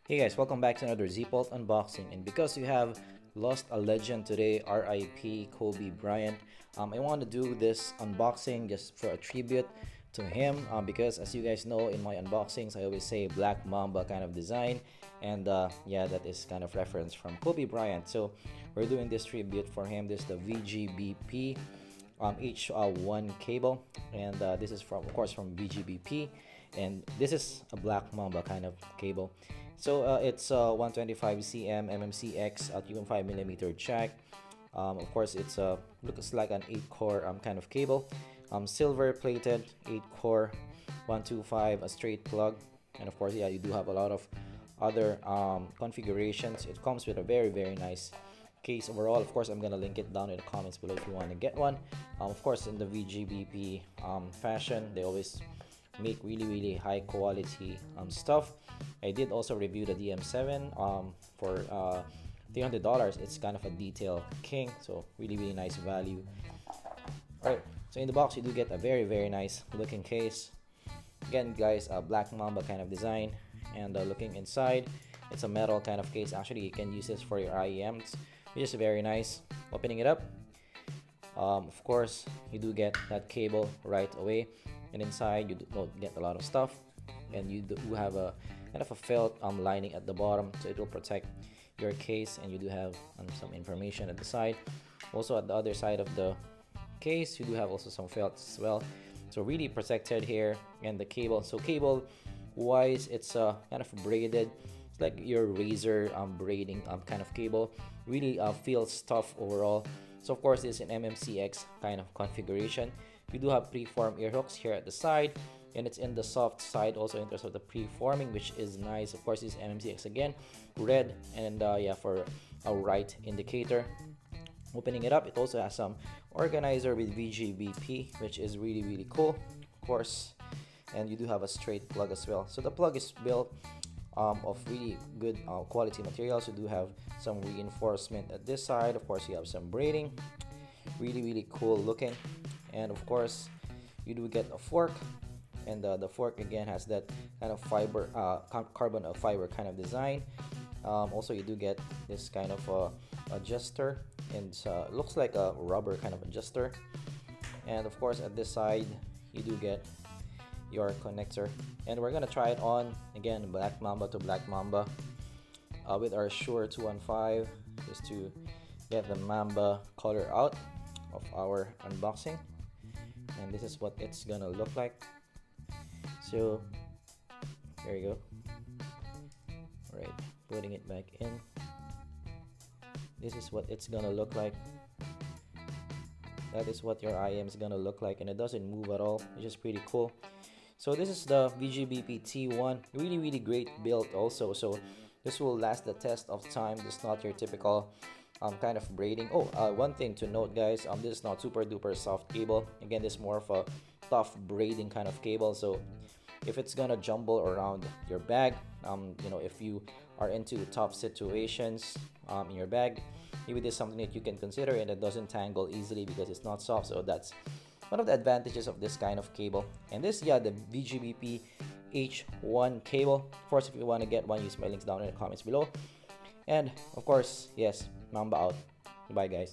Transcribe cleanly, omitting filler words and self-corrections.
Hey guys, welcome back to another ZPult unboxing. And because you have lost a legend today, RIP Kobe Bryant, I want to do this unboxing just for a tribute to him, because as you guys know, in my unboxings I always say black mamba kind of design, and yeah, that is kind of reference from Kobe Bryant. So we're doing this tribute for him. This is the VGVP H1 cable, and this is from, of course, from BGVP, and this is a black mamba kind of cable. So it's 125 cm MMCX at 2.5mm jack. Of course, it's looks like an 8-core kind of cable, silver plated, 8-core 125, a straight plug, and of course, yeah, you do have a lot of other configurations. It comes with a very nice case overall. Of course, I'm gonna link it down in the comments below if you want to get one. Of course, in the VGVP fashion, they always make really high quality stuff. I did also review the DM7 for $300. It's kind of a detail king, so really nice value. Alright, so in the box you do get a very nice looking case. Again guys, a black mamba kind of design, and looking inside, it's a metal kind of case. Actually, you can use this for your IEMs, which is very nice. Opening it up, of course you do get that cable right away, and inside you don't get a lot of stuff, and you do have a kind of a felt lining at the bottom, so it will protect your case, and you do have some information at the side. Also at the other side of the case you do have also some felt as well, so really protected here. And the cable, so cable wise, it's kind of braided. It's like your razor braiding kind of cable. Really feels tough overall. So of course, it's an MMCX kind of configuration. You do have preformed ear hooks here at the side, and it's in the soft side also in terms of the preforming, which is nice. Of course, it's MMCX again, red, and yeah, for a right indicator. Opening it up, it also has some organizer with VGVP, which is really cool, of course. And you do have a straight plug as well. So the plug is built of really good quality materials. You do have some reinforcement at this side. Of course, you have some braiding, really cool looking. And of course, you do get a fork, and the fork again has that kind of fiber, carbon fiber kind of design. Also, you do get this kind of adjuster, and it looks like a rubber kind of adjuster. And of course, at this side you do get your connector, and we're gonna try it on again, black mamba to black mamba, with our Shure 215, just to get the mamba color out of our unboxing. And this is what it's gonna look like. So there you go. All right, putting it back in. This is what it's gonna look like. That is what your IM is gonna look like, and it doesn't move at all, which is pretty cool. So this is the VGVP T1, really great build also. So this will last the test of time. This is not your typical kind of braiding. Oh, one thing to note guys, this is not super duper soft cable. Again, this is more of a tough braiding kind of cable. So if it's gonna jumble around your bag, you know, if you are into tough situations in your bag, maybe this is something that you can consider, and it doesn't tangle easily because it's not soft. So that's one of the advantages of this kind of cable. And this, yeah, the VGVP H1 cable. Of course, if you want to get one, use my links down in the comments below. And of course, yes, Mamba out. Goodbye guys.